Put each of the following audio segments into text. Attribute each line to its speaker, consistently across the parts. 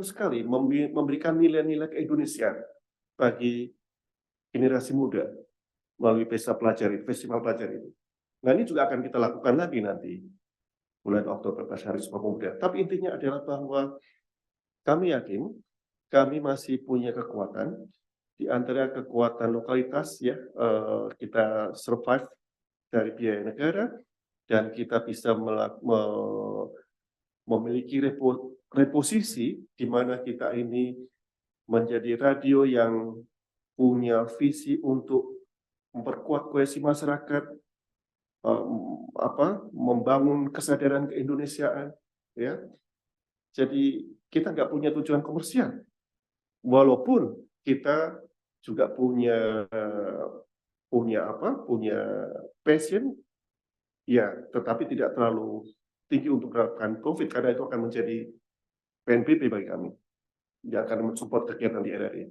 Speaker 1: sekali memberikan nilai-nilai keindonesiaan bagi generasi muda melalui festival pelajar itu. Nah, ini juga akan kita lakukan lagi nanti bulan Oktober pas Hari Sumpah Pemuda. Tapi intinya adalah bahwa kami yakin kami masih punya kekuatan di antara kekuatan lokalitas ya, kita survive dari biaya negara dan kita bisa memiliki reposisi di mana kita ini menjadi radio yang punya visi untuk memperkuat kohesi masyarakat, membangun kesadaran keindonesiaan, ya. Jadi kita nggak punya tujuan komersial, walaupun kita juga punya punya passion, ya, tetapi tidak terlalu tinggi untuk mendapatkan profit karena itu akan menjadi PNBP bagi kami yang akan mensupport kegiatan di RRI.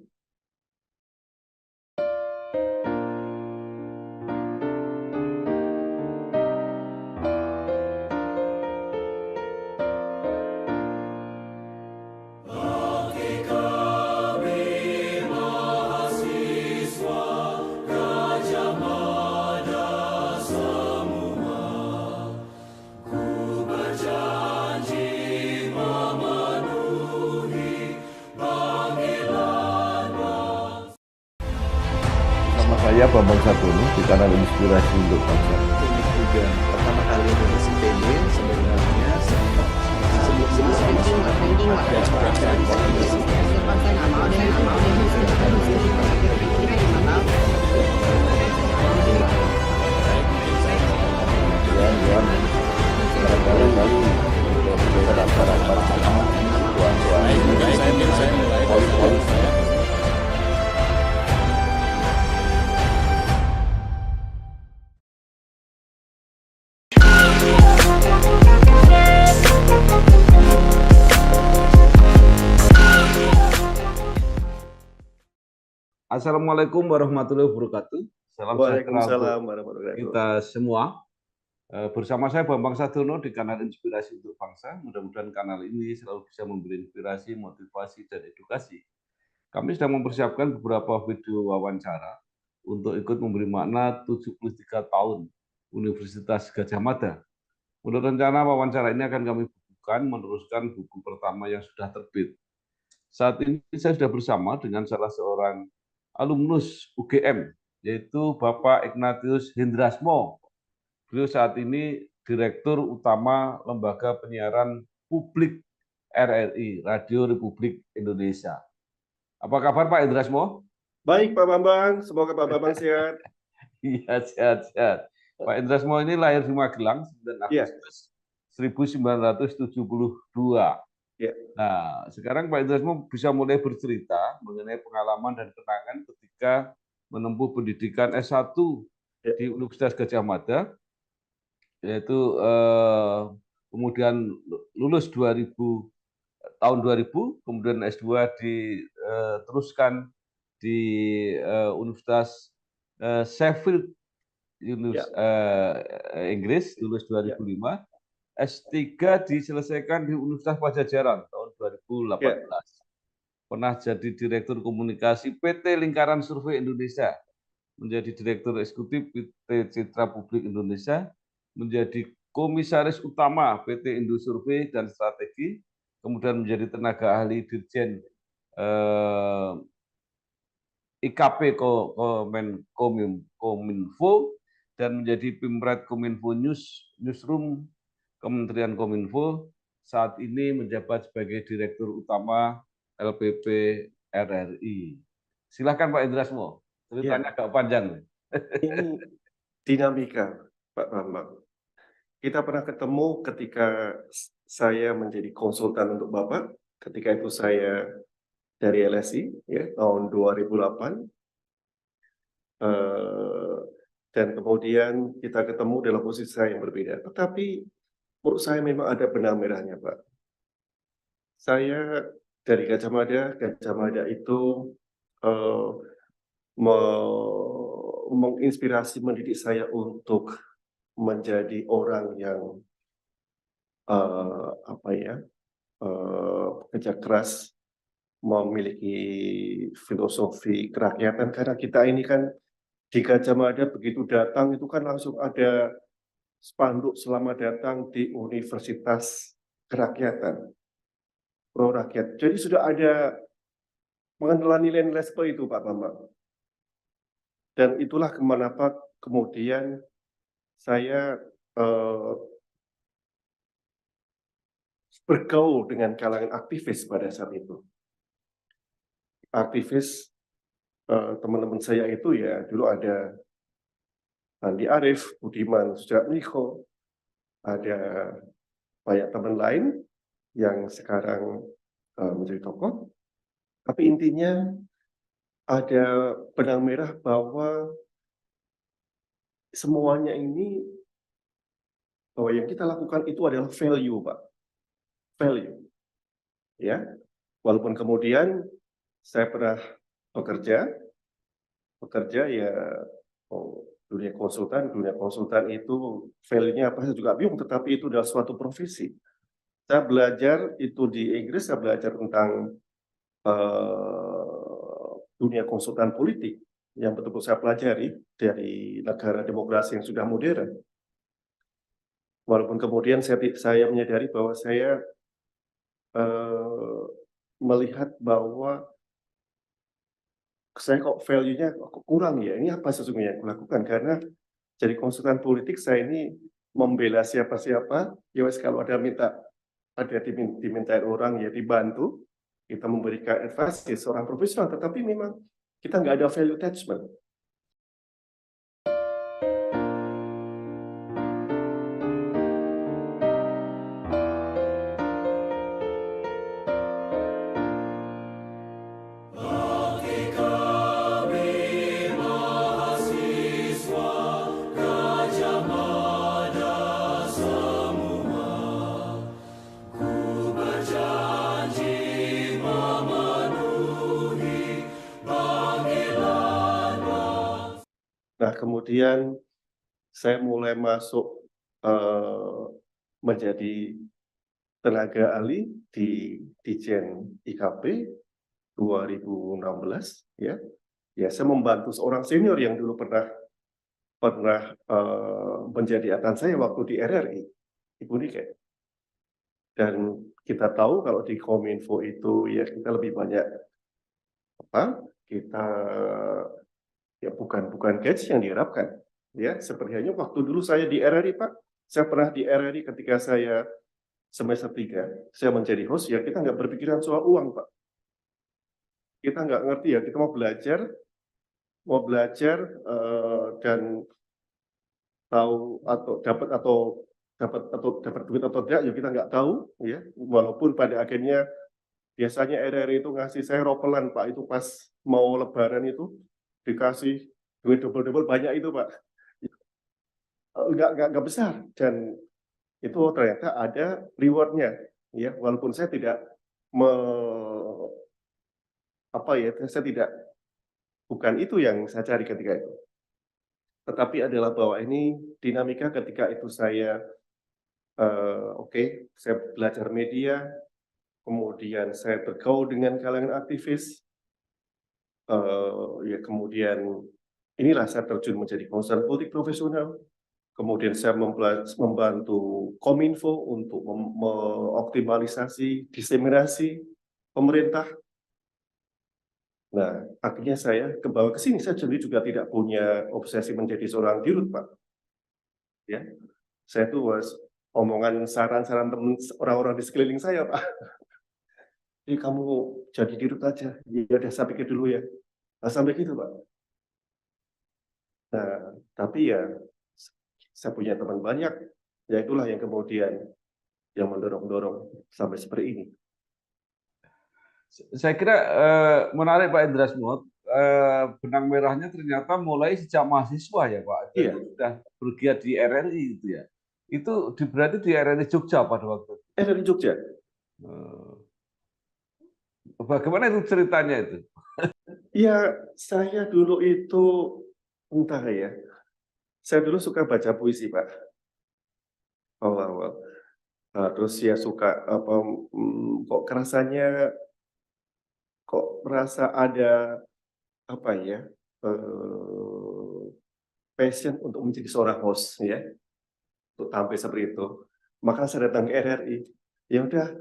Speaker 2: Saya Bambang Satrono di kanal Inspirasi untuk Bangsa.
Speaker 3: Juga pertama kali lulus IPB sebenarnya
Speaker 2: Assalamualaikum warahmatullahi wabarakatuh. Salam
Speaker 1: Waalaikumsalam warahmatullahi wabarakatuh.
Speaker 2: kita semua. Bersama saya Bambang Satrono di kanal Inspirasi untuk Bangsa. Mudah-mudahan kanal ini selalu bisa memberi inspirasi, motivasi, dan edukasi. Kami sedang mempersiapkan beberapa video wawancara untuk ikut memberi makna 73 tahun Universitas Gadjah Mada. Menurut rencana wawancara ini akan kami bukukan meneruskan buku pertama yang sudah terbit. Saat ini saya sudah bersama dengan salah seorang alumnus UGM, yaitu Bapak Ignatius Hendrasmo. Beliau saat ini Direktur Utama Lembaga Penyiaran Publik RRI, Radio Republik Indonesia. Apa kabar Pak Hendrasmo?
Speaker 1: Baik Pak Bambang, semoga Pak Bambang sehat.
Speaker 2: Iya, sehat-sehat. Pak Hendrasmo ini lahir di Magelang 9 Agustus 1972.
Speaker 1: Ya.
Speaker 2: Nah, sekarang Pak Hendrasmo bisa mulai bercerita mengenai pengalaman dan kenangan ketika menempuh pendidikan S1 di Universitas Gadjah Mada, yaitu kemudian lulus tahun 2000, kemudian S2 diteruskan di Universitas Sheffield, Inggris, lulus 2005. S3 diselesaikan di Universitas Pajajaran tahun 2018. Pernah jadi Direktur Komunikasi PT Lingkaran Survei Indonesia, menjadi Direktur Eksekutif PT Citra Publik Indonesia, menjadi Komisaris Utama PT Indo Survei dan Strategi, kemudian menjadi tenaga ahli Dirjen IKP Kominfo, dan menjadi Pimret Kominfo Newsroom Kementerian Kominfo. Saat ini menjabat sebagai Direktur Utama LPP RRI. Silakan Pak Hendrasmo, ceritanya agak panjang.
Speaker 1: Ini dinamika Pak Bambang. Kita pernah ketemu ketika saya menjadi konsultan untuk Bapak, ketika itu saya dari LSI, ya, tahun 2008. Dan kemudian kita ketemu dalam posisi saya yang berbeda. Tetapi menurut saya memang ada benang merahnya, Pak. Saya dari Gadjah Mada. Gadjah Mada itu menginspirasi, mendidik saya untuk menjadi orang yang bekerja keras, memiliki filosofi kerakyatan, karena kita ini kan di Gajah Mada begitu datang itu kan langsung ada spanduk selamat datang di Universitas Kerakyatan, pro rakyat. Jadi sudah ada mengenal nilai-nilai seperti itu Pak Bambang. Dan itulah kenapa kemudian saya bergaul dengan kalangan aktivis pada saat itu. Aktivis teman-teman saya itu ya dulu ada Andi Arief, Budiman Sujatmiko, ada banyak teman lain yang sekarang menjadi tokoh. Tapi intinya ada benang merah bahwa semuanya ini, bahwa yang kita lakukan itu adalah value, Pak. Value. Ya. Walaupun kemudian saya pernah bekerja ya dunia konsultan itu value-nya apa saya juga bingung, tetapi itu adalah suatu profesi. Saya belajar itu di Inggris, saya belajar tentang dunia konsultan politik yang betul-betul saya pelajari dari negara demokrasi yang sudah modern. Walaupun kemudian saya menyadari bahwa saya melihat bahwa saya kok value-nya kurang ya, ini apa sesungguhnya yang aku lakukan, karena jadi konsultan politik saya ini membela siapa-siapa, ya wes kalau ada dimintain orang ya dibantu, kita memberikan advice ya seorang profesional, tetapi memang kita nggak ada value attachment. Nah, kemudian saya mulai masuk menjadi tenaga ahli di Dijen IKP 2016 ya. Ya, saya membantu seorang senior yang dulu pernah menjadi atasan saya waktu di RRI, Ibu Nike. Dan kita tahu kalau di Kominfo itu ya kita lebih banyak kita ya bukan gaji yang diharapkan ya, seperti hanya waktu dulu saya di RRI Pak, saya pernah di RRI ketika saya semester 3 saya menjadi host ya, kita nggak berpikiran soal uang Pak, kita nggak ngerti ya, kita mau belajar dan tahu atau dapat duit atau tidak ya kita nggak tahu ya, walaupun pada akhirnya biasanya RRI itu ngasih saya ropelan Pak, itu pas mau lebaran itu dikasih duit double banyak itu Pak, nggak besar, dan itu ternyata ada rewardnya ya, walaupun saya tidak bukan itu yang saya cari ketika itu, tetapi adalah bahwa ini dinamika ketika itu saya saya belajar media, kemudian saya bergaul dengan kalangan aktivis, ya kemudian inilah saya terjun menjadi konsultan politik profesional. Kemudian saya membantu Kominfo untuk mengoptimalisasi diseminasi pemerintah. Nah, akhirnya saya kebawa ke sini. Saya sendiri juga tidak punya obsesi menjadi seorang dirut, Pak. Ya, saya tuh omongan saran-saran teman orang-orang di sekeliling saya, Pak. Jadi kamu jadi dirut aja. Ya udah, saya pikir dulu ya. Nah, sampai gitu, Pak. Nah, tapi ya saya punya teman banyak, ya itulah yang kemudian yang mendorong-dorong sampai seperti ini.
Speaker 2: Saya kira menarik Pak Indrasmut, benang merahnya ternyata mulai sejak mahasiswa ya Pak.
Speaker 1: Iya.
Speaker 2: Sudah bergiat di RRI itu ya. Itu berarti di RRI Jogja pada waktu itu.
Speaker 1: RRI Jogja.
Speaker 2: Bagaimana itu ceritanya itu?
Speaker 1: Ya, saya dulu itu entah ya. Saya dulu suka baca puisi, Pak. Awal-awal. terus ya suka kok merasa ada apa ya, passion untuk menjadi seorang host ya, untuk tampil seperti itu. Maka saya datang ke RRI, ya udah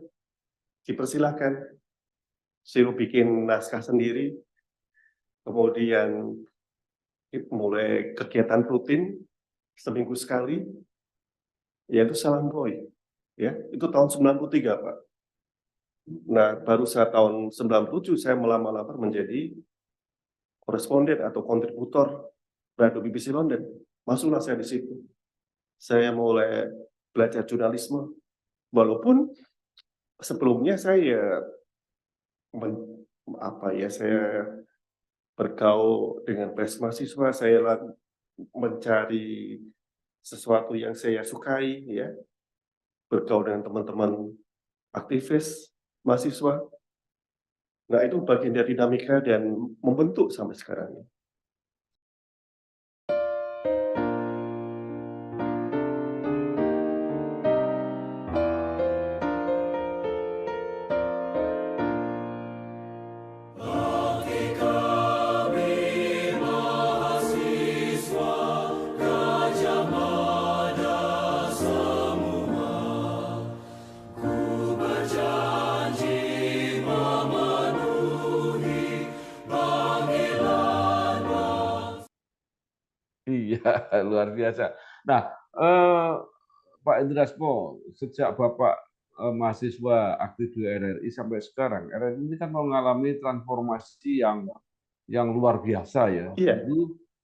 Speaker 1: dipersilahkan, suruh bikin naskah sendiri, kemudian mulai kegiatan rutin seminggu sekali, yaitu Salam Boy. Ya, itu tahun 93, Pak. Nah, baru saat tahun 97 saya melamar menjadi koresponden atau kontributor radio BBC London. Masuklah saya di situ. Saya mulai belajar jurnalisme. Walaupun sebelumnya saya saya bergaul dengan pers mahasiswa, saya mencari sesuatu yang saya sukai, ya, bergaul dengan teman-teman aktivis mahasiswa. Nah, itu bagian dari dinamika dan membentuk sampai sekarang.
Speaker 2: Iya, luar biasa. Nah, Pak Indrasmo, sejak Bapak mahasiswa aktif di RRI sampai sekarang, RRI ini kan mengalami transformasi yang luar biasa ya.
Speaker 1: Iya.
Speaker 2: Jadi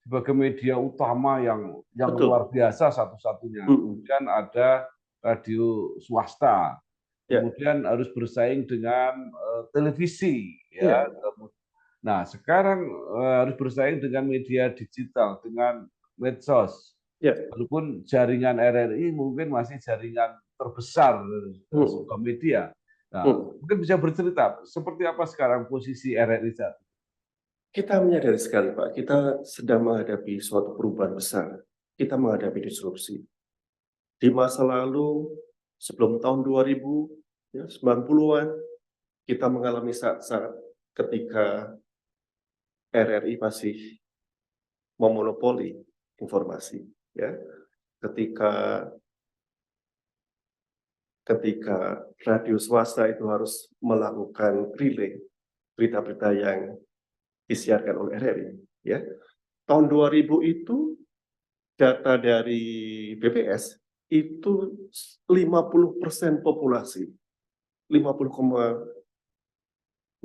Speaker 2: sebagai media utama yang
Speaker 1: Betul.
Speaker 2: luar biasa satu-satunya. Kemudian ada radio swasta,
Speaker 1: Ya.
Speaker 2: kemudian harus bersaing dengan televisi, ya.
Speaker 1: Iya.
Speaker 2: Nah, sekarang harus bersaing dengan media digital, dengan medsos.
Speaker 1: Ya.
Speaker 2: Walaupun jaringan RRI mungkin masih jaringan terbesar sebuah media. Nah, mungkin bisa bercerita seperti apa sekarang posisi RRI saat ini?
Speaker 1: Kita menyadari sekali, Pak, kita sedang menghadapi suatu perubahan besar. Kita menghadapi disrupsi. Di masa lalu, sebelum tahun 2000, ya, 90-an, kita mengalami saat-saat ketika RRI masih memonopoli informasi, ya. Ketika radio swasta itu harus melakukan relay berita-berita yang disiarkan oleh RRI, ya. Tahun 2000 itu data dari BPS itu 50% populasi, 50,2%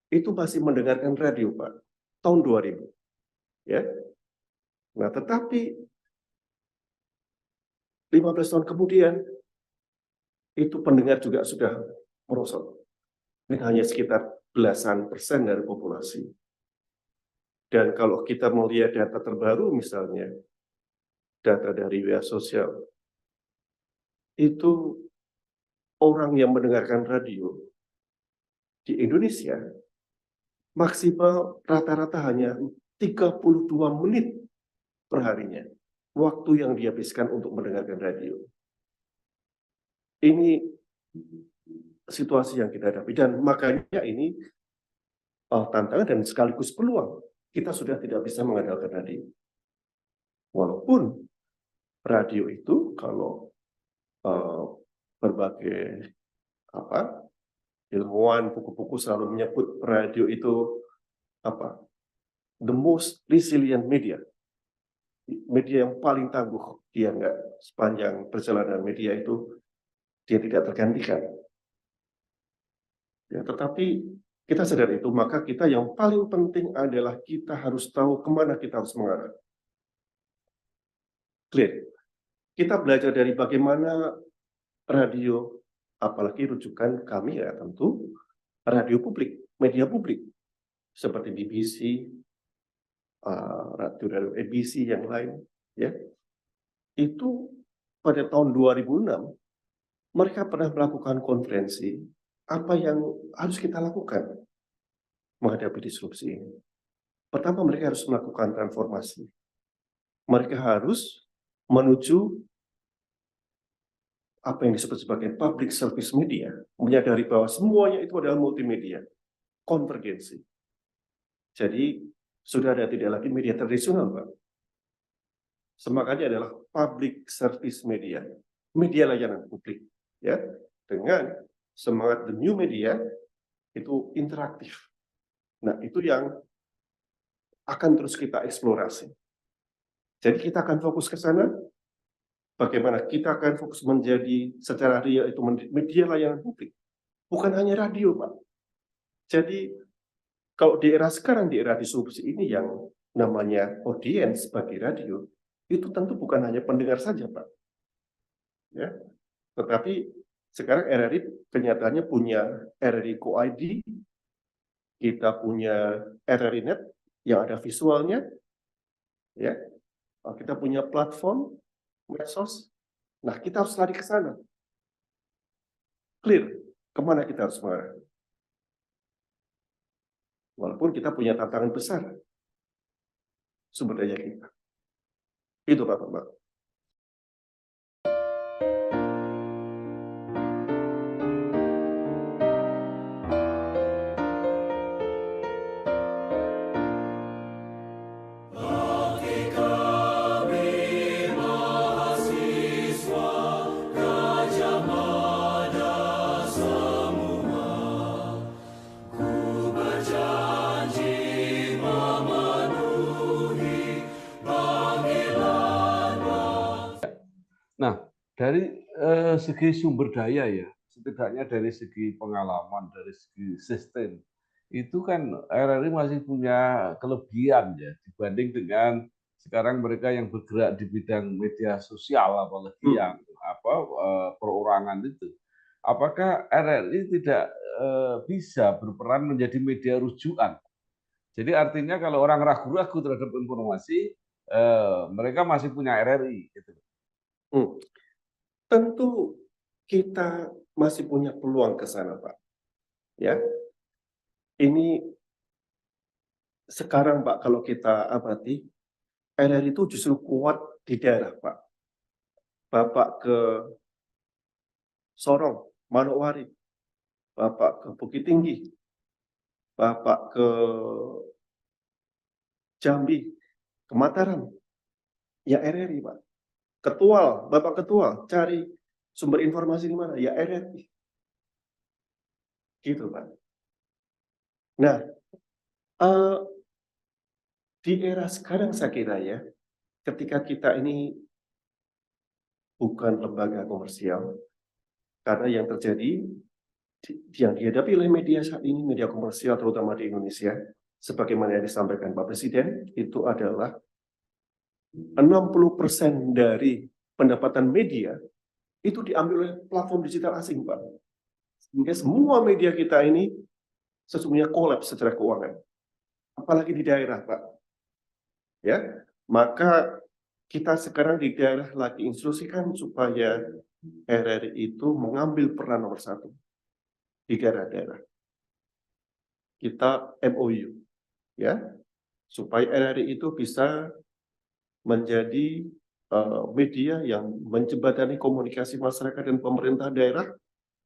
Speaker 1: itu masih mendengarkan radio, Pak. Tahun 2000, ya. Nah, tetapi 15 tahun kemudian itu pendengar juga sudah merosot. Ini hanya sekitar belasan persen dari populasi. Dan kalau kita melihat data terbaru misalnya, data dari media sosial, itu orang yang mendengarkan radio di Indonesia maksimal rata-rata hanya 32 menit per harinya. Waktu yang dihabiskan untuk mendengarkan radio. Ini situasi yang kita hadapi. Dan makanya ini tantangan dan sekaligus peluang. Kita sudah tidak bisa mengandalkan radio. Walaupun radio itu kalau berbagai ilmuwan, buku-buku selalu menyebut radio itu the most resilient media yang paling tangguh. Dia nggak, sepanjang perjalanan media itu dia tidak tergantikan. Ya, tetapi kita sadar itu, maka kita yang paling penting adalah kita harus tahu kemana kita harus mengarah. Clear. Kita belajar dari bagaimana radio, apalagi rujukan kami ya tentu radio publik, media publik seperti BBC, radio ABC yang lain, ya. Itu pada tahun 2006 mereka pernah melakukan konferensi apa yang harus kita lakukan menghadapi disrupsi ini. Pertama, mereka harus melakukan transformasi. Mereka harus menuju apa yang disebut sebagai public service media, menyadari bahwa semuanya itu adalah multimedia, konvergensi. Jadi sudah ada tidak lagi media tradisional, Pak. Semangatnya adalah public service media, media layanan publik, ya, dengan semangat the new media itu interaktif. Nah, itu yang akan terus kita eksplorasi. Jadi kita akan fokus ke sana. Bagaimana kita akan fokus menjadi secara real itu media layanan publik, bukan hanya radio, Pak. Jadi kalau di era sekarang, di era disrupsi ini yang namanya audiens bagi radio, itu tentu bukan hanya pendengar saja, Pak. Ya, tetapi sekarang RRI kenyataannya punya RRI Co-ID, kita punya RRI Net yang ada visualnya, ya, kita punya platform medsos. Nah, kita harus lari ke sana. Clear, kemana kita harus mengarah. Walaupun kita punya tantangan besar sumber daya kita. Itu Pak Bambang.
Speaker 2: Nah, dari segi sumber daya ya, setidaknya dari segi pengalaman, dari segi sistem, itu kan RRI masih punya kelebihan ya dibanding dengan sekarang mereka yang bergerak di bidang media sosial, apalagi yang perorangan itu. Apakah RRI tidak bisa berperan menjadi media rujukan? Jadi artinya kalau orang ragu-ragu terhadap informasi, mereka masih punya RRI. Gitu.
Speaker 1: Tentu kita masih punya peluang ke sana, Pak. Ya, ini sekarang, Pak, kalau kita amati, RRI itu justru kuat di daerah, Pak. Bapak ke Sorong, Manokwari, Bapak ke Bukit Tinggi, Bapak ke Jambi, ke Mataram, ya RRI, Pak. Ketual, Bapak Ketual, cari sumber informasi di mana? Ya RRI. Gitu, Pak. Nah, di era sekarang saya kira ya, ketika kita ini bukan lembaga komersial, karena yang terjadi, yang dihadapi oleh media saat ini, media komersial terutama di Indonesia, sebagaimana yang disampaikan Pak Presiden, itu adalah 60% dari pendapatan media itu diambil oleh platform digital asing, Pak. Sehingga semua media kita ini sesungguhnya kolaps secara keuangan. Apalagi di daerah, Pak. Ya, maka kita sekarang di daerah lagi instruksikan supaya RRI itu mengambil peran nomor 1 di daerah-daerah. Kita MOU, ya, supaya RRI itu bisa menjadi media yang menjembatani komunikasi masyarakat dan pemerintah daerah,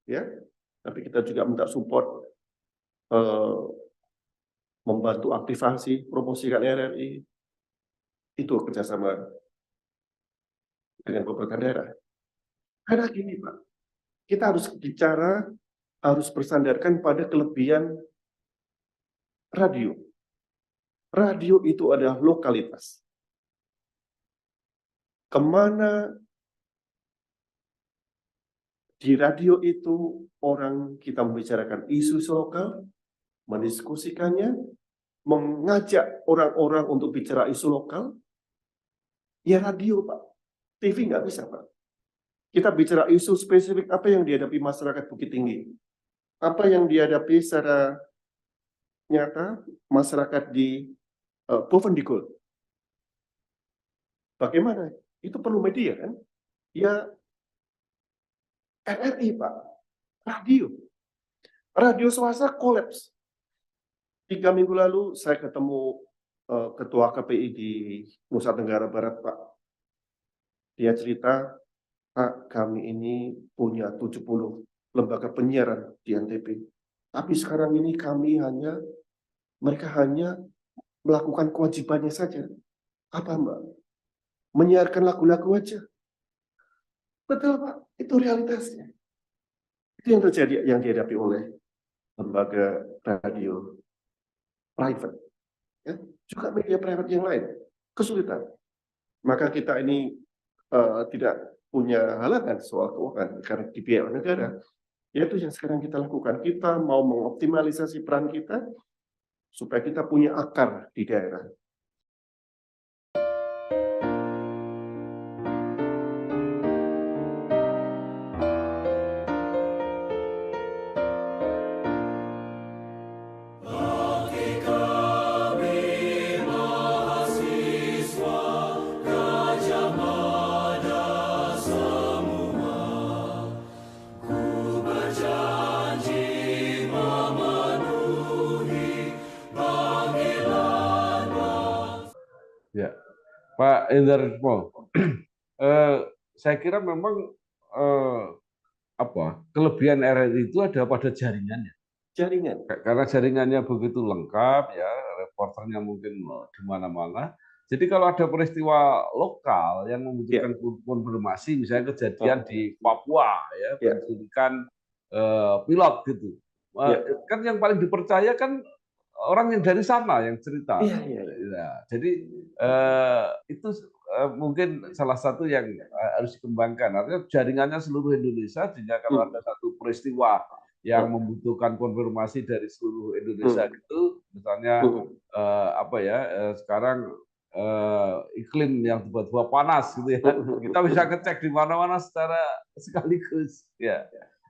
Speaker 1: ya. Tapi kita juga minta support membantu aktivasi, promosikan RRI. Itu kerjasama dengan pemerintah daerah. Karena gini, Pak, kita harus bicara, harus bersandarkan pada kelebihan radio. Radio itu adalah lokalitas. Kemana di radio itu orang kita membicarakan isu lokal, mendiskusikannya, mengajak orang-orang untuk bicara isu lokal, ya radio, Pak. TV nggak bisa, Pak. Kita bicara isu spesifik apa yang dihadapi masyarakat Bukit Tinggi. Apa yang dihadapi secara nyata masyarakat di Bovendigul. Bagaimana? Itu perlu media, kan? Ya, RRI, Pak. Radio. Radio swasta kolaps. 3 minggu lalu saya ketemu Ketua KPI di Nusa Tenggara Barat, Pak. Dia cerita Pak, kami ini punya 70 lembaga penyiaran di NTB. Tapi sekarang ini mereka hanya melakukan kewajibannya saja. Apa, Mbak? Menyiarkan lagu-lagu aja. Betul, Pak. Itu realitasnya. Itu yang terjadi, yang dihadapi oleh lembaga radio private. Ya. Juga media private yang lain. Kesulitan. Maka kita ini tidak punya halangan soal keuangan karena dibiayai oleh negara. Yaitu yang sekarang kita lakukan. Kita mau mengoptimalisasi peran kita supaya kita punya akar di daerah.
Speaker 2: Ya, Pak Endarismo, saya kira memang kelebihan RRI itu ada pada jaringannya.
Speaker 1: Jaringan.
Speaker 2: Karena jaringannya begitu lengkap, ya, reporternya mungkin di mana-mana. Jadi kalau ada peristiwa lokal yang membutuhkan konfirmasi, misalnya kejadian di Papua, ya, penculikan pilot gitu, kan yang paling dipercaya kan orang yang dari sana yang cerita. Ya, jadi itu mungkin salah satu yang harus dikembangkan. Artinya jaringannya seluruh Indonesia, sehingga kalau ada satu peristiwa yang membutuhkan konfirmasi dari seluruh Indonesia itu, misalnya sekarang iklim yang tiba-tiba panas gitu ya, kita bisa ngecek di mana-mana secara sekaligus. Ya.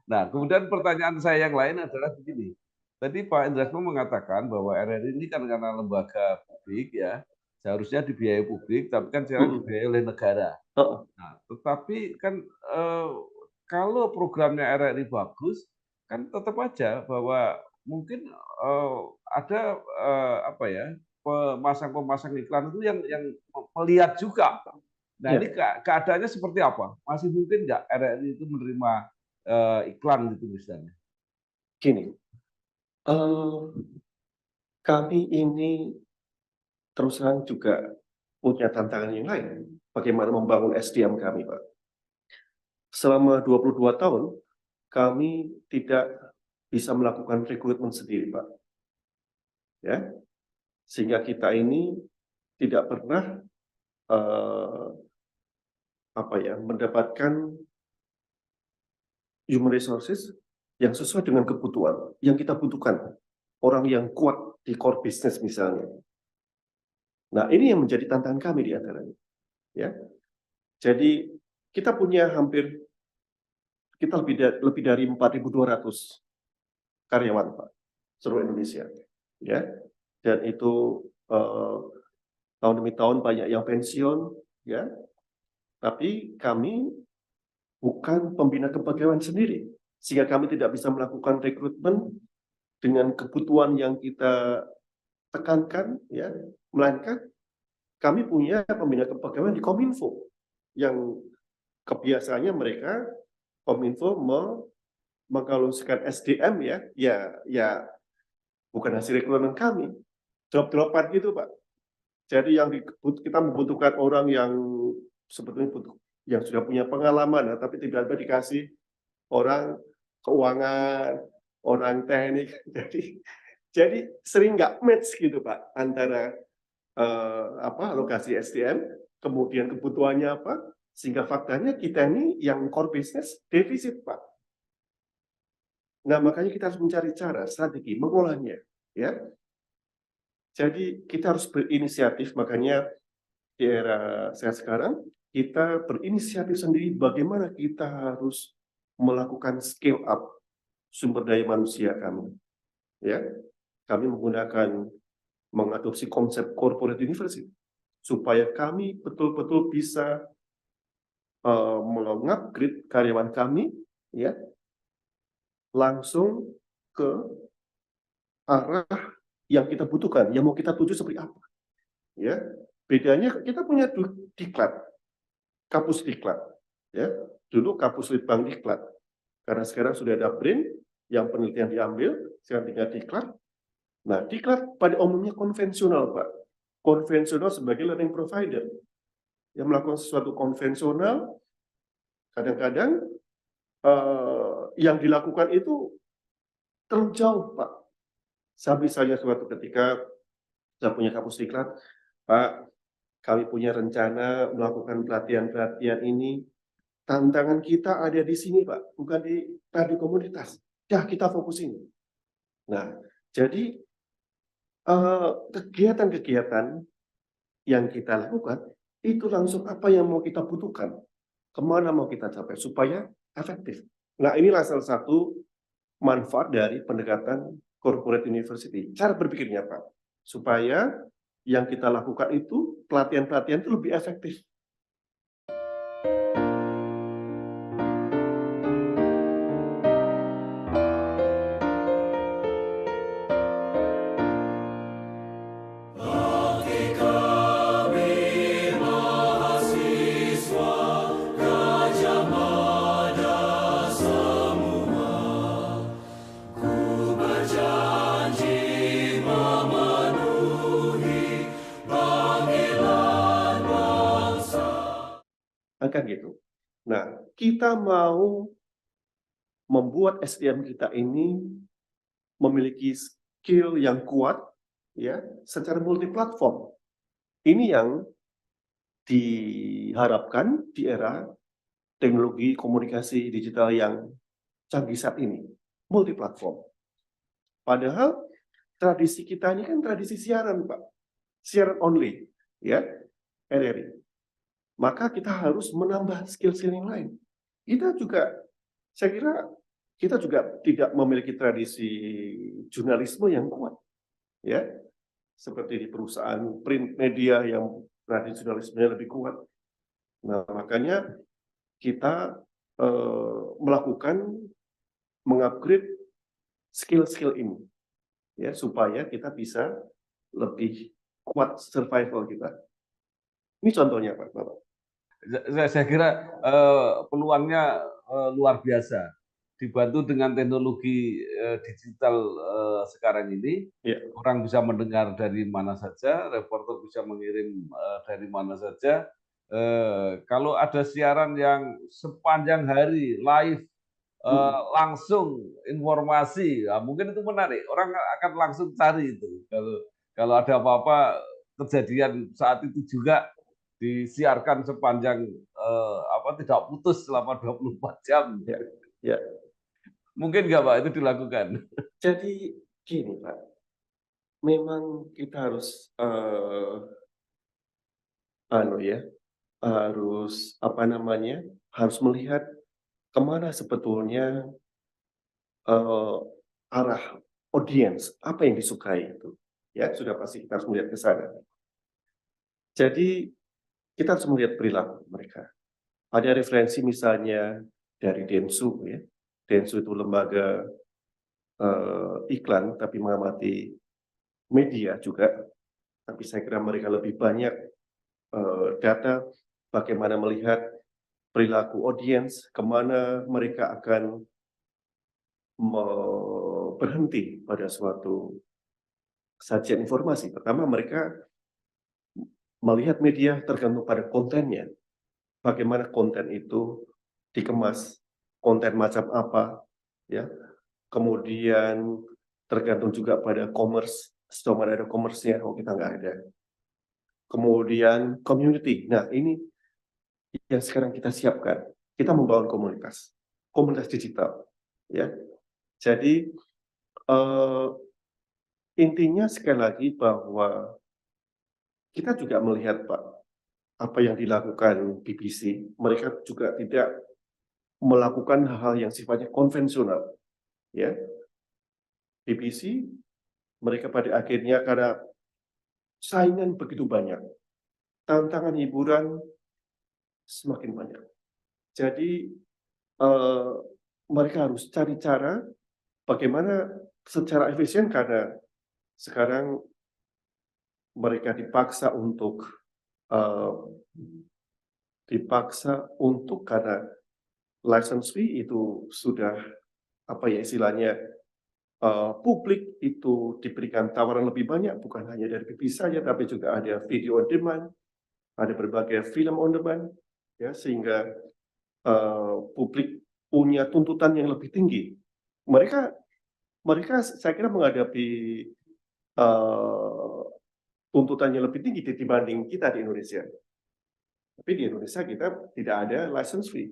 Speaker 2: Nah, kemudian pertanyaan saya yang lain adalah begini. Tadi Pak Endarismo mengatakan bahwa RRI ini kan karena lembaga publik, ya, seharusnya dibiayai publik, tapi kan sekarang dibiayai oleh negara. Nah, tetapi kan kalau programnya RRI bagus, kan tetap aja bahwa mungkin ada pemasang-pemasang iklan itu yang melihat juga. Nah, ini keadaannya seperti apa? Masih mungkin nggak RRI itu menerima iklan gitu misalnya?
Speaker 1: Gini. Kami ini terus terang juga punya tantangan yang lain. Bagaimana membangun SDM kami, Pak. Selama 22 tahun, kami tidak bisa melakukan rekrutmen sendiri, Pak. Ya, sehingga kita ini tidak pernah mendapatkan human resources yang sesuai dengan kebutuhan yang kita butuhkan. Orang yang kuat di core business misalnya. Nah, ini yang menjadi tantangan kami di antaranya. Ya. Jadi kita punya lebih dari 4.200 karyawan, Pak, seluruh Indonesia. Ya. Dan itu tahun demi tahun banyak yang pensiun, ya. Tapi kami bukan pembina kepegawaian sendiri, sehingga kami tidak bisa melakukan rekrutmen dengan kebutuhan yang kita tekankan, ya, melainkan kami punya pembina kepegawaian di Kominfo yang kebiasaannya mereka Kominfo mengaluskan SDM, ya bukan hasil rekrutmen kami, drop-dropan gitu, Pak. Jadi kita membutuhkan orang yang sebetulnya yang sudah punya pengalaman, tapi tiba-tiba dikasih orang keuangan, orang teknik, jadi sering nggak match gitu, Pak, antara alokasi SDM, kemudian kebutuhannya apa, sehingga faktanya kita ini yang core business defisit, Pak. Nah, makanya kita harus mencari cara, strategi mengolahnya, ya. Jadi kita harus berinisiatif, makanya di era saya sekarang kita berinisiatif sendiri bagaimana kita harus melakukan scale up sumber daya manusia kami. Ya, kami mengadopsi konsep corporate university supaya kami betul-betul bisa mengupgrade karyawan kami, ya, langsung ke arah yang kita butuhkan, yang mau kita tuju seperti apa. Ya, bedanya kita punya diklat, kampus diklat, ya. Dulu kapus litbang diklat, karena sekarang sudah ada BRIN yang penelitian diambil, sekarang tinggal diklat. Nah, diklat pada umumnya konvensional, Pak. Konvensional sebagai learning provider yang melakukan sesuatu konvensional, kadang-kadang yang dilakukan itu terlalu jauh, Pak. Saya misalnya suatu ketika saya punya kapus diklat, Pak, kami punya rencana melakukan pelatihan-pelatihan ini. Tantangan kita ada di sini, Pak, bukan di komunitas. Ya, kita fokus ini. Nah, jadi kegiatan-kegiatan yang kita lakukan itu langsung apa yang mau kita butuhkan, kemana mau kita capai supaya efektif. Nah, inilah salah satu manfaat dari pendekatan corporate university. Cara berpikirnya, Pak, supaya yang kita lakukan itu pelatihan-pelatihan itu lebih efektif. Kan gitu. Nah, kita mau membuat SDM kita ini memiliki skill yang kuat, ya, secara multiplatform. Ini yang diharapkan di era teknologi komunikasi digital yang canggih saat ini, multiplatform. Padahal tradisi kita ini kan tradisi siaran, Pak, siaran only, ya, RRI. Maka kita harus menambah skill-skill yang lain. Kita juga, saya kira, kita juga tidak memiliki tradisi jurnalisme yang kuat, ya, seperti di perusahaan print media yang tradisi jurnalismenya lebih kuat. Nah, makanya kita melakukan mengupgrade skill-skill ini, ya, supaya kita bisa lebih kuat survival kita. Ini contohnya, Pak Bapak.
Speaker 2: Saya kira peluangnya luar biasa. Dibantu dengan teknologi digital sekarang ini,
Speaker 1: Ya.
Speaker 2: orang bisa mendengar dari mana saja, reporter bisa mengirim dari mana saja. Kalau ada siaran yang sepanjang hari live, langsung informasi, ya mungkin itu menarik. Orang akan langsung cari itu. Kalau ada apa-apa kejadian saat itu juga disiarkan sepanjang tidak putus selama 24 jam.
Speaker 1: Ya, ya.
Speaker 2: Mungkin nggak, Pak, itu dilakukan?
Speaker 1: Jadi gini, Pak, memang kita harus harus melihat kemana sebetulnya arah audiens, apa yang disukai itu. Ya, sudah pasti kita harus melihat ke sana. Jadi kita harus melihat perilaku mereka. Ada referensi misalnya dari Densu, ya. Densu itu lembaga iklan tapi mengamati media juga. Tapi saya kira mereka lebih banyak data bagaimana melihat perilaku audiens, kemana mereka akan berhenti pada suatu sajian informasi. Pertama, mereka melihat media tergantung pada kontennya. Bagaimana konten itu dikemas, konten macam apa, ya. Kemudian tergantung juga pada commerce, sejauh mana ada commerce-nya, kalau kita nggak ada. Kemudian community. Nah, ini yang sekarang kita siapkan. Kita membangun komunitas digital, ya. Jadi intinya sekali lagi bahwa kita juga melihat, Pak, apa yang dilakukan BBC. Mereka juga tidak melakukan hal-hal yang sifatnya konvensional, ya. BBC mereka pada akhirnya karena saingan begitu banyak, tantangan hiburan semakin banyak. Jadi mereka harus cari cara bagaimana secara efisien, karena sekarang mereka dipaksa untuk karena license fee itu sudah apa ya istilahnya publik itu diberikan tawaran lebih banyak, bukan hanya dari TV saja, tapi juga ada video on demand, ada berbagai film on demand, ya sehingga publik punya tuntutan yang lebih tinggi. Mereka saya kira menghadapi tuntutannya lebih tinggi dibanding kita di Indonesia. Tapi di Indonesia kita tidak ada license fee.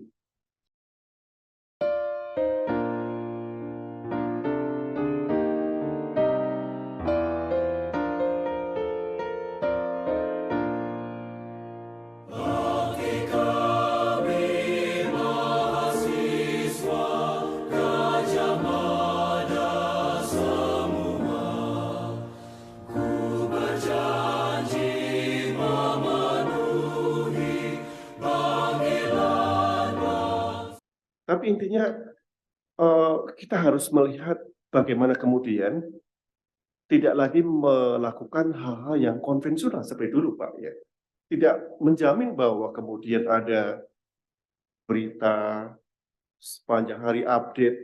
Speaker 1: Tapi intinya kita harus melihat bagaimana kemudian tidak lagi melakukan hal-hal yang konvensional seperti dulu, Pak. Ya. Tidak menjamin bahwa kemudian ada berita sepanjang hari update,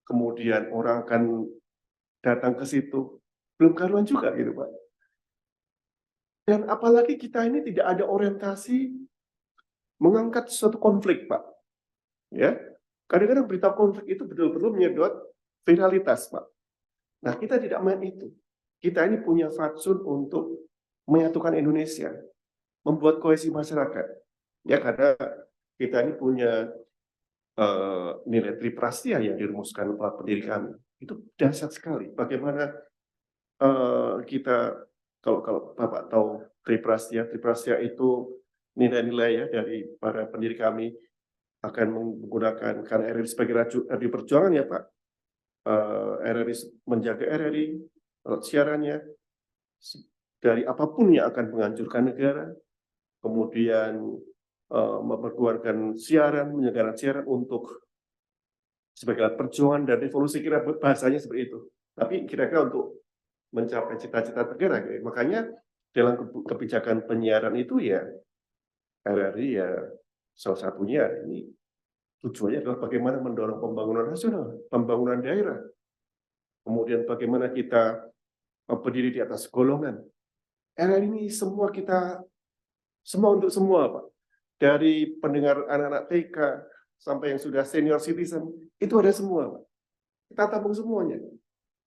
Speaker 1: kemudian orang akan datang ke situ. Belum karuan juga gitu, Pak. Dan apalagi kita ini tidak ada orientasi mengangkat suatu konflik, Pak. Ya, kadang-kadang berita konflik itu betul-betul menyedot viralitas, Pak. Nah, kita tidak main itu. Kita ini punya fatsun untuk menyatukan Indonesia, membuat kohesi masyarakat. Ya, karena kita ini punya nilai triprastia yang dirumuskan oleh pendiri kami. Itu dahsyat sekali. Bagaimana kita, kalau Bapak tahu triprastia itu nilai-nilai ya dari para pendiri kami akan menggunakan karena RRI sebagai radio perjuangan ya Pak. RRI menjaga RRI, siarannya dari apapun yang akan menghancurkan negara, kemudian memperkuatkan siaran, menyelenggarakan siaran untuk sebagai alat perjuangan dan revolusi, kira bahasanya seperti itu. Tapi kira-kira untuk mencapai cita-cita negara, makanya dalam kebijakan penyiaran itu ya RRI ya salah satunya ini tujuannya adalah bagaimana mendorong pembangunan nasional, pembangunan daerah, kemudian bagaimana kita berdiri di atas golongan. RRI ini semua kita, semua untuk semua Pak. Dari pendengar anak-anak TK sampai yang sudah senior citizen, itu ada semua Pak. Kita tampung semuanya.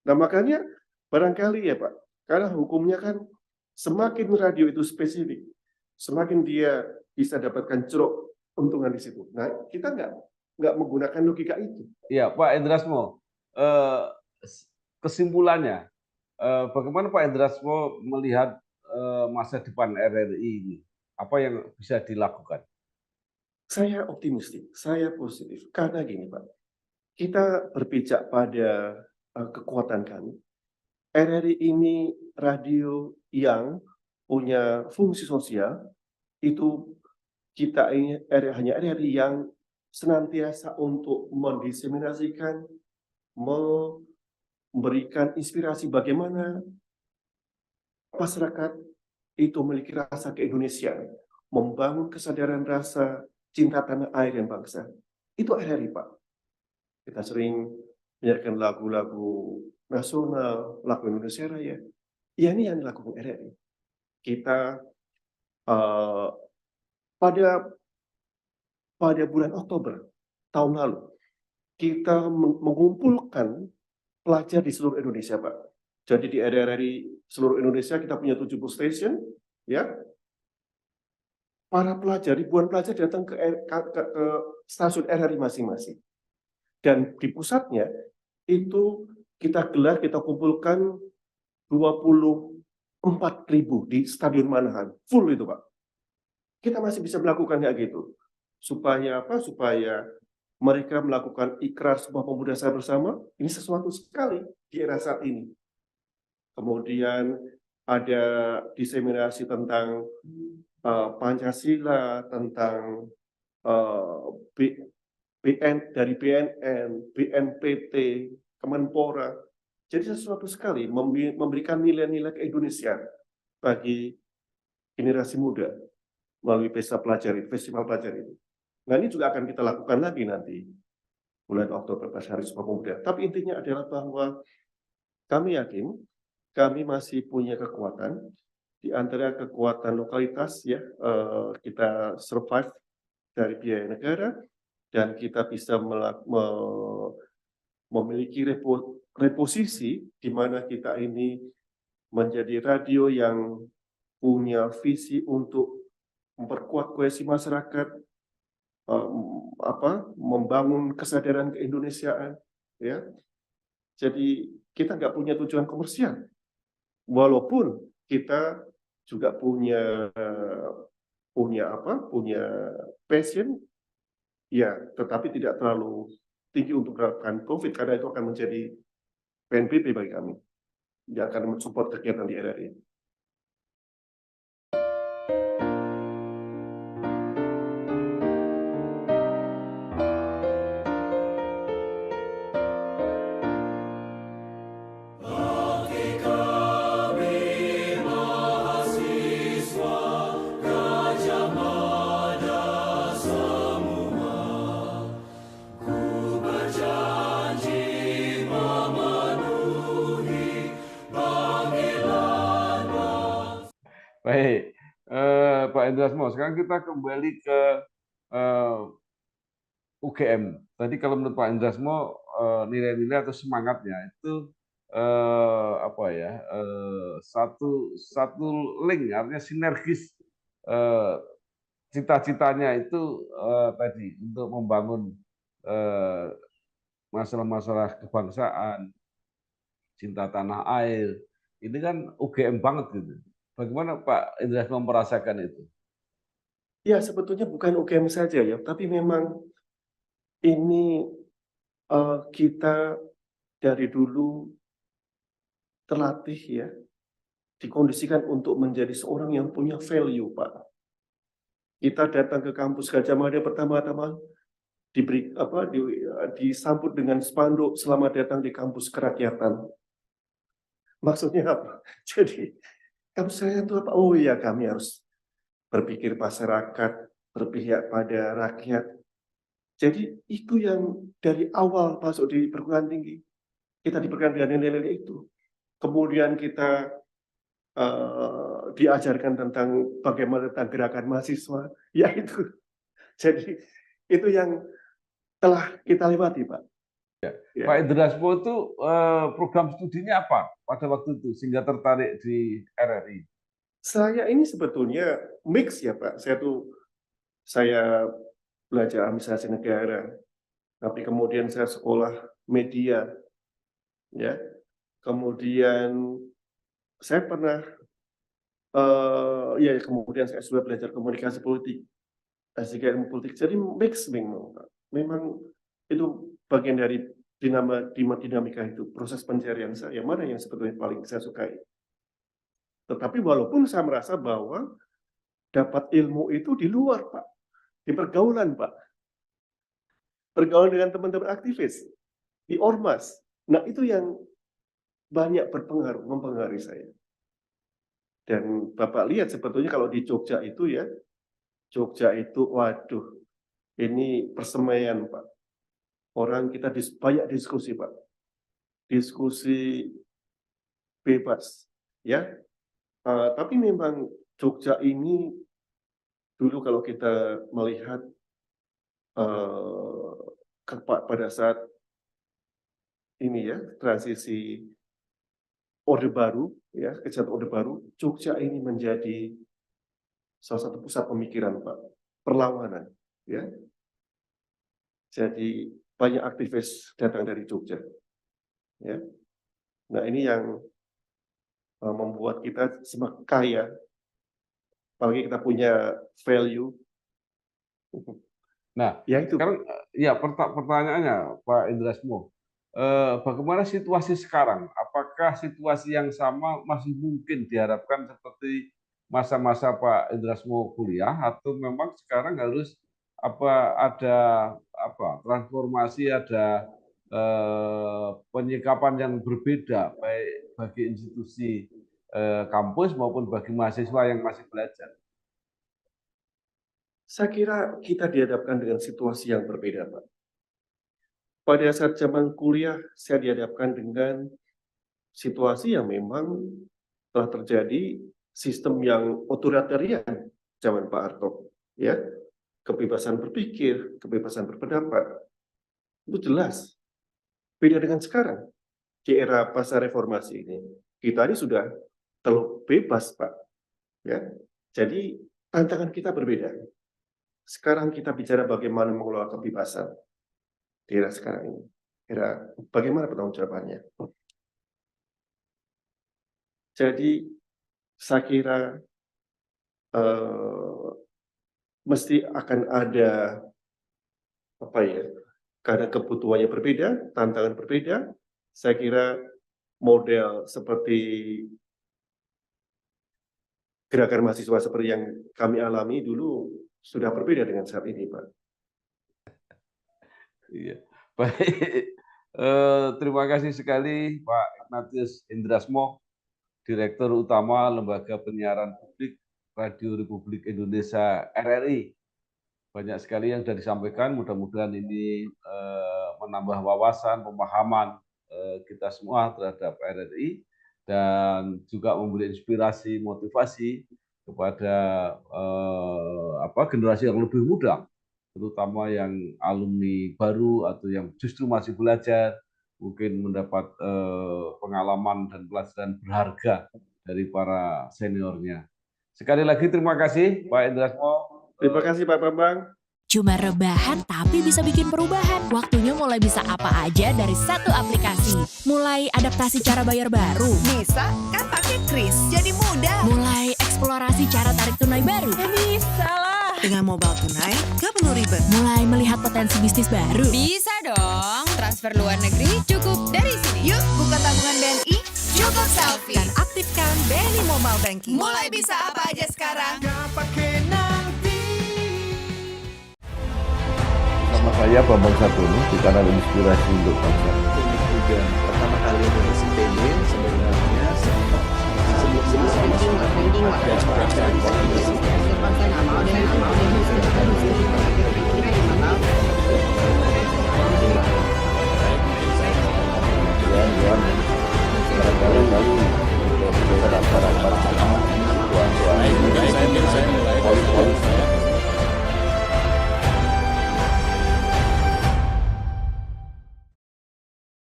Speaker 1: Nah makanya barangkali ya Pak, karena hukumnya kan semakin radio itu spesifik, semakin dia bisa dapatkan ceruk untungan di situ. Nah, kita nggak menggunakan logika itu.
Speaker 2: Iya, Pak Endrasmo, kesimpulannya, bagaimana Pak Endrasmo melihat masa depan RRI ini? Apa yang bisa dilakukan?
Speaker 1: Saya optimistik, saya positif. Karena gini Pak, kita berpijak pada kekuatan kami. RRI ini radio yang punya fungsi sosial, itu kita ini hanya RRI yang senantiasa untuk mendiseminasikan, memberikan inspirasi bagaimana masyarakat itu memiliki rasa keindonesiaan, membangun kesadaran rasa cinta tanah air dan bangsa. Itu RRI, Pak. Kita sering menyiarkan lagu-lagu nasional, lagu Indonesia Raya. Ya, ini yang dilakukan RRI. Kita pada bulan Oktober tahun lalu, kita mengumpulkan pelajar di seluruh Indonesia, Pak. Jadi di RRI seluruh Indonesia kita punya 70 station, ya. Para pelajar, ribuan pelajar datang ke stasiun RRI masing-masing. Dan di pusatnya itu kita gelar, kita kumpulkan 24.000 di Stadion Manahan, full itu Pak. Kita masih bisa melakukan kayak gitu. Supaya apa? Supaya mereka melakukan ikrar sebuah pemuda saya bersama, ini sesuatu sekali di era saat ini. Kemudian ada diseminasi tentang Pancasila, tentang dari BNN, BNPT, Kemenpora. Jadi sesuatu sekali memberikan nilai-nilai keindonesiaan bagi generasi muda melalui festival pelajar itu. Nah, ini juga akan kita lakukan lagi nanti bulan Oktober pas Hari Sumpah Pemuda. Tapi intinya adalah bahwa kami yakin kami masih punya kekuatan di antara kekuatan lokalitas ya, kita survive dari biaya negara dan kita bisa memiliki reposisi di mana kita ini menjadi radio yang punya visi untuk memperkuat kohesi masyarakat, membangun kesadaran keindonesiaan, ya. Jadi kita nggak punya tujuan komersial, walaupun kita juga punya passion, ya, tetapi tidak terlalu tinggi untuk mendapatkan profit karena itu akan menjadi PNBP bagi kami yang akan mensupport kegiatan di RRI.
Speaker 2: Baik, Pak Endrasmo, sekarang kita kembali ke UGM. Tadi kalau menurut Pak Endrasmo nilai-nilai atau semangatnya itu satu link, artinya sinergis cita-citanya itu tadi untuk membangun masalah-masalah kebangsaan, cinta tanah air. Ini kan UGM banget gitu. Bagaimana Pak Endrasmo merasakan itu?
Speaker 1: Ya, sebetulnya bukan UGM saja ya, tapi memang ini kita dari dulu terlatih ya, dikondisikan untuk menjadi seorang yang punya value, Pak. Kita datang ke kampus Gajah Mada pertama-tama disambut dengan spanduk selamat datang di kampus kerakyatan. Maksudnya apa? Jadi kampus kerakyatan itu apa? Oh iya, kami harus berpikir masyarakat, berpihak pada rakyat. Jadi itu yang dari awal masuk di perguruan tinggi. Kita diberikan dengan nilai-nilai itu. Kemudian kita diajarkan tentang bagaimana tentang gerakan mahasiswa. Ya itu. Jadi itu yang telah kita lewati, Pak. Ya.
Speaker 2: Pak Endrasmo itu program studinya apa pada waktu itu sehingga tertarik di RRI?
Speaker 1: Saya ini sebetulnya mix ya, Pak. Saya belajar administrasi negara, tapi kemudian saya sekolah media, ya. Kemudian saya pernah, kemudian saya sudah belajar komunikasi politik, S3 ilmu politik. Jadi mix memang, Pak. Memang itu bagian dari dinamika itu, proses pencarian saya, mana yang sebetulnya paling saya sukai. Tetapi walaupun saya merasa bahwa dapat ilmu itu di luar, Pak. Di pergaulan, Pak. Pergaulan dengan teman-teman aktivis. Di Ormas. Nah, itu yang banyak mempengaruhi saya. Dan Bapak lihat sebetulnya kalau di Jogja itu ya, Jogja itu, waduh, ini persemaian, Pak. Orang kita banyak diskusi, Pak. Diskusi bebas, ya. Tapi memang Jogja ini dulu kalau kita melihat pada saat ini ya, transisi Orde Baru, ya, kejahatan Orde Baru, Jogja ini menjadi salah satu pusat pemikiran, Pak, perlawanan, ya. Jadi banyak aktivis datang dari Jogja, ya. Nah, ini yang membuat kita semakin kaya, apalagi kita punya value.
Speaker 2: Nah,
Speaker 1: Ya itu,
Speaker 2: sekarang ya pertanyaannya Pak Endrasmo, bagaimana situasi sekarang? Apakah situasi yang sama masih mungkin diharapkan seperti masa-masa Pak Endrasmo kuliah, atau memang sekarang harus ada transformasi, ada penyikapan yang berbeda baik bagi institusi kampus maupun bagi mahasiswa yang masih belajar?
Speaker 1: Saya kira kita dihadapkan dengan situasi yang berbeda, Pak. Pada saat zaman kuliah, saya dihadapkan dengan situasi yang memang telah terjadi sistem yang otoritarian zaman Pak Harto, ya, kebebasan berpikir, kebebasan berpendapat, itu jelas. Beda dengan sekarang, di era pasca reformasi ini, kita ini sudah terlalu bebas, Pak. Ya, jadi tantangan kita berbeda. Sekarang kita bicara bagaimana mengelola kebebasan di era sekarang ini. Era bagaimana pertanggungjawabannya. Jadi saya kira mesti akan ada apa ya? Karena kebutuhannya berbeda, tantangan berbeda. Saya kira model seperti gerakan mahasiswa seperti yang kami alami dulu sudah berbeda dengan saat ini, Pak.
Speaker 2: Iya, baik. Terima kasih sekali Pak Ignatius Indrasmo, Direktur Utama Lembaga Penyiaran Publik Radio Republik Indonesia RRI. Banyak sekali yang sudah disampaikan, mudah-mudahan ini menambah wawasan, pemahaman kita semua terhadap RRI, dan juga memberi inspirasi, motivasi kepada generasi yang lebih muda, terutama yang alumni baru atau yang justru masih belajar, mungkin mendapat pengalaman dan pelajaran berharga dari para seniornya. Sekali lagi terima kasih Pak Indrasmo.
Speaker 1: Terima kasih Pak Bambang.
Speaker 4: Cuma rebahan tapi bisa bikin perubahan. Waktunya mulai bisa apa aja dari satu aplikasi. Mulai adaptasi cara bayar baru.
Speaker 5: Bisa kan pakai Kris, jadi mudah.
Speaker 4: Mulai eksplorasi cara tarik tunai baru.
Speaker 5: Ya bisa lah. Dengan mobile tunai, gak perlu ribet.
Speaker 4: Mulai melihat potensi bisnis baru.
Speaker 6: Bisa dong, transfer luar negeri cukup dari sini.
Speaker 5: Yuk buka tabungan BNI, cukup selfie. Dan aktifkan BNI Mobile Banking.
Speaker 6: Mulai bisa apa aja sekarang.
Speaker 2: Nama saya Bambang Satono di kanal Inspirasi untuk Bangsa.
Speaker 3: Ini juga pertama kali Indonesia TV sebenarnya sebelum